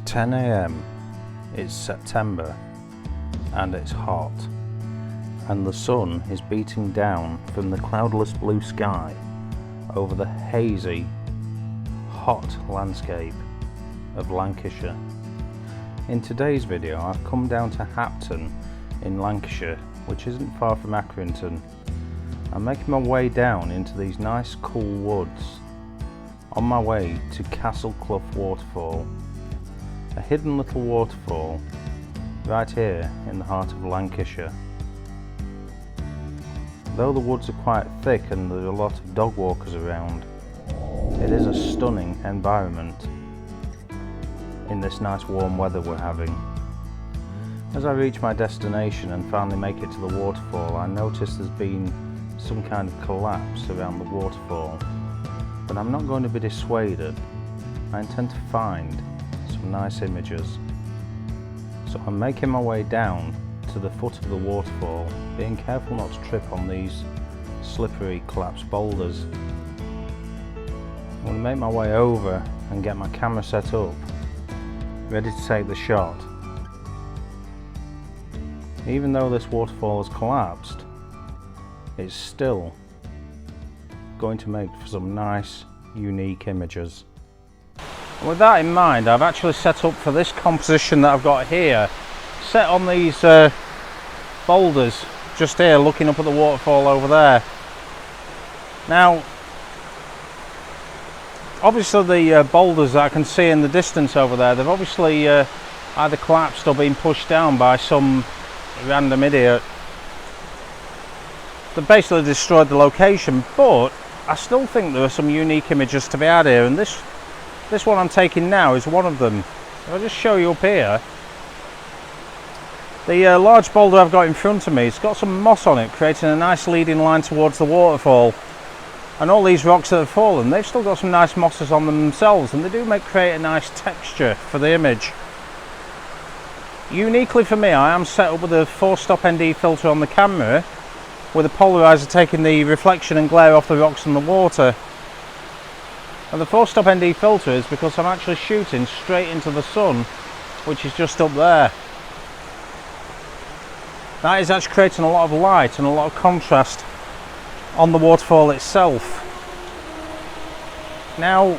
10 AM, it's September and it's hot, and the sun is beating down from the cloudless blue sky over the hazy, hot landscape of Lancashire. In today's video I've come down to Hapton in Lancashire, which isn't far from Accrington. I'm making my way down into these nice cool woods on my way to Clough Waterfall, a hidden little waterfall right here in the heart of Lancashire. Though the woods are quite thick and there are a lot of dog walkers around, it is a stunning environment in this nice warm weather we're having. As I reach my destination and finally make it to the waterfall, I notice there's been some kind of collapse around the waterfall, but I'm not going to be dissuaded. I intend to find some nice images. So I'm making my way down to the foot of the waterfall, being careful not to trip on these slippery collapsed boulders. I'm going to make my way over and get my camera set up, ready to take the shot. Even though this waterfall has collapsed, it's still going to make for some nice, unique images. And with that in mind, I've actually set up for this composition that I've got here, set on these boulders just here, looking up at the waterfall over there. Now, obviously the boulders that I can see in the distance over there, they've obviously either collapsed or been pushed down by some random idiot. They've basically destroyed the location, but I still think there are some unique images to be had here, and this one I'm taking now is one of them. If I just show you up here, the large boulder I've got in front of me, it's got some moss on it, creating a nice leading line towards the waterfall. And all these rocks that have fallen, they've still got some nice mosses on them themselves, and they do create a nice texture for the image. Uniquely for me, I am set up with a 4-stop ND filter on the camera, with a polarizer taking the reflection and glare off the rocks and the water. And the 4-stop ND filter is because I'm actually shooting straight into the sun, which is just up there. That is actually creating a lot of light and a lot of contrast on the waterfall itself. Now,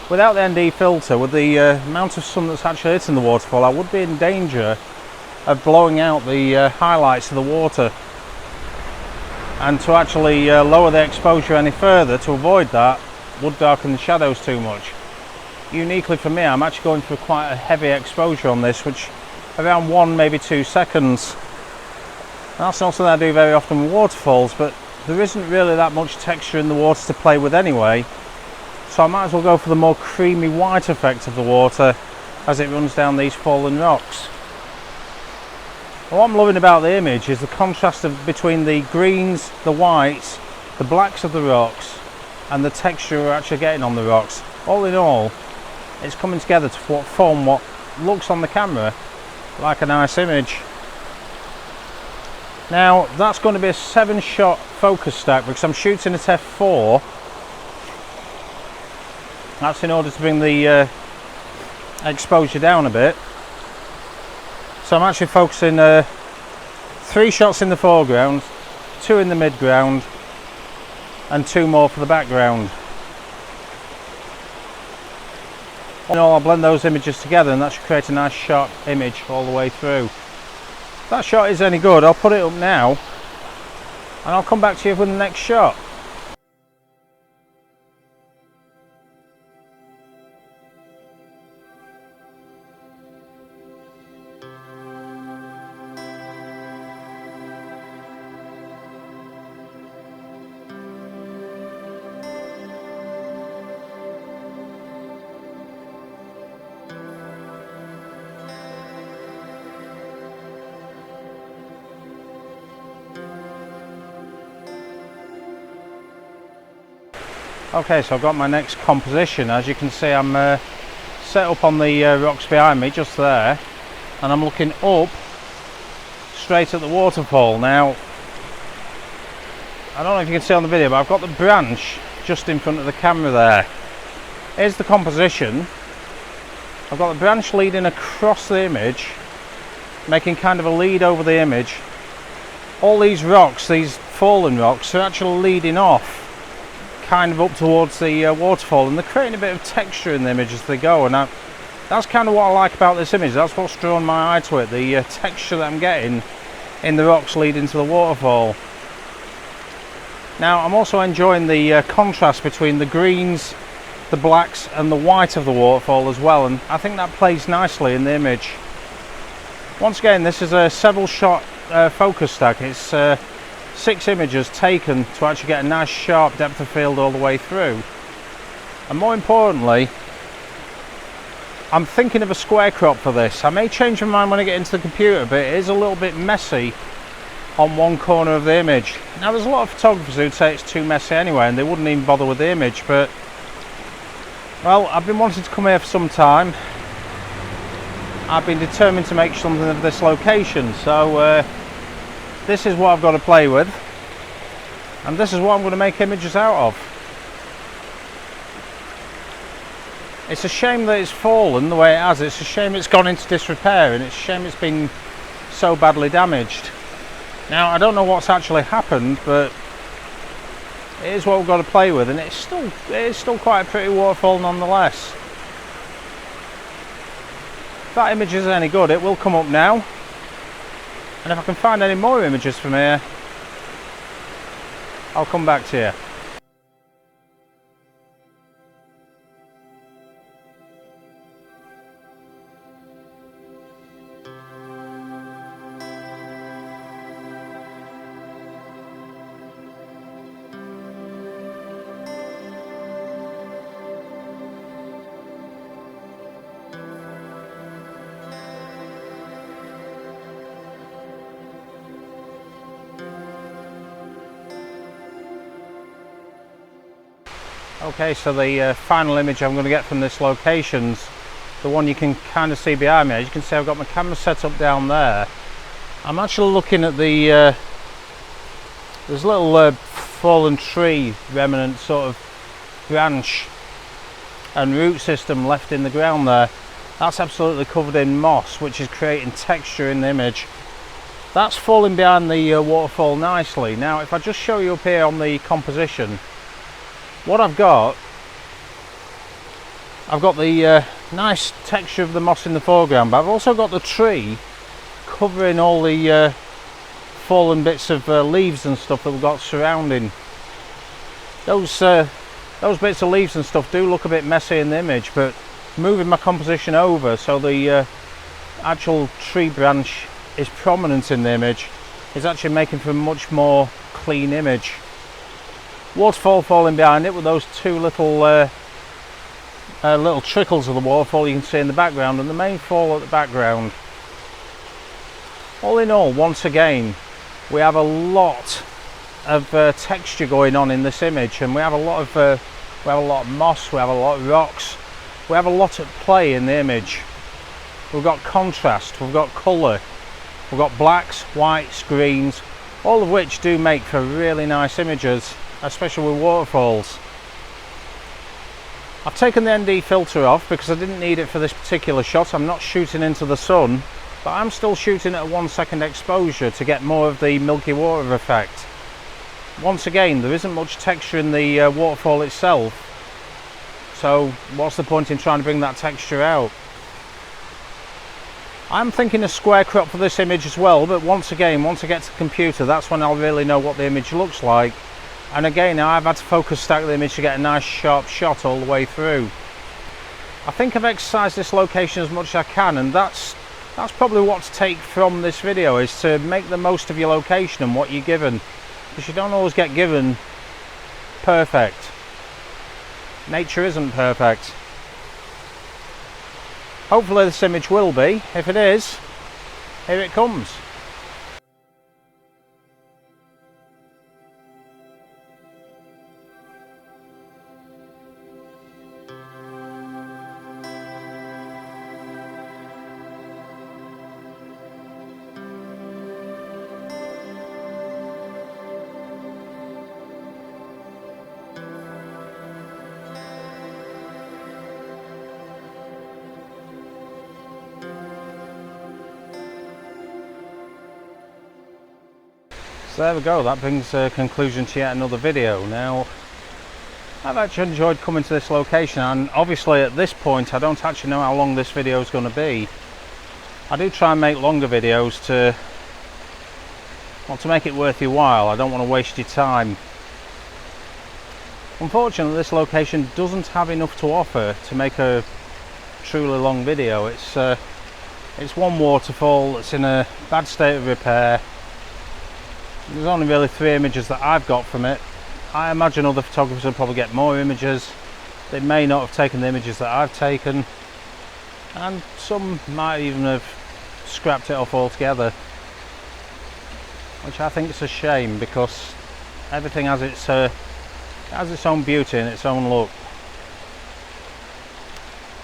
without the ND filter, with the amount of sun that's actually hitting the waterfall, I would be in danger of blowing out the highlights of the water, and to actually lower the exposure any further to avoid that would darken the shadows too much. Uniquely for me, I'm actually going for quite a heavy exposure on this, which around 1 maybe 2 seconds. And that's not something I do very often with waterfalls, but there isn't really that much texture in the water to play with anyway, so I might as well go for the more creamy white effect of the water as it runs down these fallen rocks. What I'm loving about the image is the contrast between the greens, the whites, the blacks of the rocks, and the texture we're actually getting on the rocks. All in all, it's coming together to form what looks on the camera like a nice image. Now, that's going to be a 7-shot focus stack because I'm shooting at f4. That's in order to bring the exposure down a bit. So I'm actually focusing 3 shots in the foreground, 2 in the midground, and 2 more for the background. All in all, I'll blend those images together, and that should create a nice sharp image all the way through. If that shot is any good, I'll put it up now, and I'll come back to you with the next shot. Okay, so I've got my next composition. As you can see, I'm set up on the rocks behind me, just there, and I'm looking up straight at the waterfall. Now, I don't know if you can see on the video, but I've got the branch just in front of the camera there. Here's the composition. I've got the branch leading across the image, making kind of a lead over the image. All these rocks, these fallen rocks, are actually leading off kind of up towards the waterfall, and they're creating a bit of texture in the image as they go, and that's kind of what I like about this image. That's what's drawn my eye to it, the texture that I'm getting in the rocks leading to the waterfall. Now I'm also enjoying the contrast between the greens, the blacks and the white of the waterfall as well, and I think that plays nicely in the image. Once again, this is a several shot focus stack. It's 6 images taken to actually get a nice sharp depth of field all the way through. And more importantly, I'm thinking of a square crop for this. I may change my mind when I get into the computer, but it is a little bit messy on one corner of the image. Now there's a lot of photographers who'd say it's too messy anyway and they wouldn't even bother with the image, but well, I've been wanting to come here for some time. I've been determined to make something of this location, so this is what I've got to play with, and this is what I'm going to make images out of. It's a shame that it's fallen the way it has. It's a shame it's gone into disrepair, and it's a shame it's been so badly damaged. Now I don't know what's actually happened, but it is what we've got to play with, and it is still quite a pretty waterfall nonetheless. If that image is any good, it will come up now, and if I can find any more images from here, I'll come back to you. Okay, so the final image I'm going to get from this location's the one you can kind of see behind me. As you can see, I've got my camera set up down there. I'm actually looking at the there's a little fallen tree remnant, sort of branch and root system left in the ground there. That's absolutely covered in moss, which is creating texture in the image. That's falling behind the waterfall nicely. Now if I just show you up here on the composition, what I've got the nice texture of the moss in the foreground, but I've also got the tree covering all the fallen bits of leaves and stuff that we've got surrounding. Those bits of leaves and stuff do look a bit messy in the image, but moving my composition over so the actual tree branch is prominent in the image is actually making for a much more clean image. Waterfall falling behind it with those two little trickles of the waterfall you can see in the background, and the main fall at the background. All in all, once again, we have a lot of texture going on in this image, and we have a lot of moss, we have a lot of rocks, we have a lot at play in the image. We've got contrast, we've got colour, we've got blacks, whites, greens, all of which do make for really nice images, especially with waterfalls. I've taken the ND filter off because I didn't need it for this particular shot. I'm not shooting into the sun, but I'm still shooting at a 1 second exposure to get more of the milky water effect. Once again, there isn't much texture in the waterfall itself, so what's the point in trying to bring that texture out? I'm thinking a square crop for this image as well, but once again, once I get to the computer, that's when I'll really know what the image looks like. And again, I've had to focus stack the image to get a nice sharp shot all the way through. I think I've exercised this location as much as I can, and that's probably what to take from this video, is to make the most of your location and what you're given, because you don't always get given perfect. Nature isn't perfect. Hopefully this image will be. If it is, here it comes. So there we go, that brings a conclusion to yet another video. Now, I've actually enjoyed coming to this location, and obviously at this point I don't actually know how long this video is going to be. I do try and make longer videos to make it worth your while. I don't want to waste your time. Unfortunately, this location doesn't have enough to offer to make a truly long video. It's one waterfall that's in a bad state of repair. There's only really 3 images that I've got from it. I imagine other photographers will probably get more images. They may not have taken the images that I've taken, and some might even have scrapped it off altogether, which I think is a shame, because everything has its own beauty and its own look.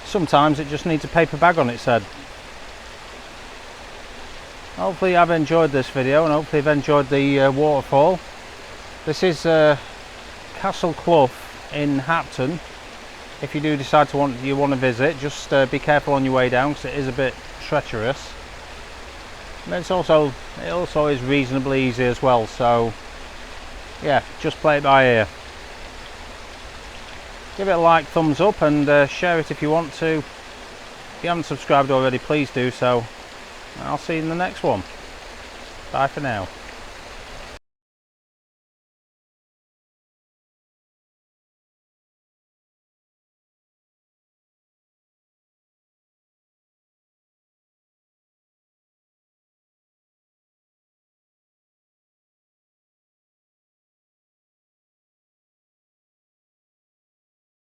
Sometimes it just needs a paper bag on its head. Hopefully I've enjoyed this video, and hopefully you've enjoyed the waterfall. This is Castle Clough in Hapton. If you do decide to want to visit, just be careful on your way down, because it is a bit treacherous. But it also is reasonably easy as well, so yeah, just play it by ear. Give it a like, thumbs up, and share it if you want to. If you haven't subscribed already, please do so. I'll see you in the next one. Bye for now.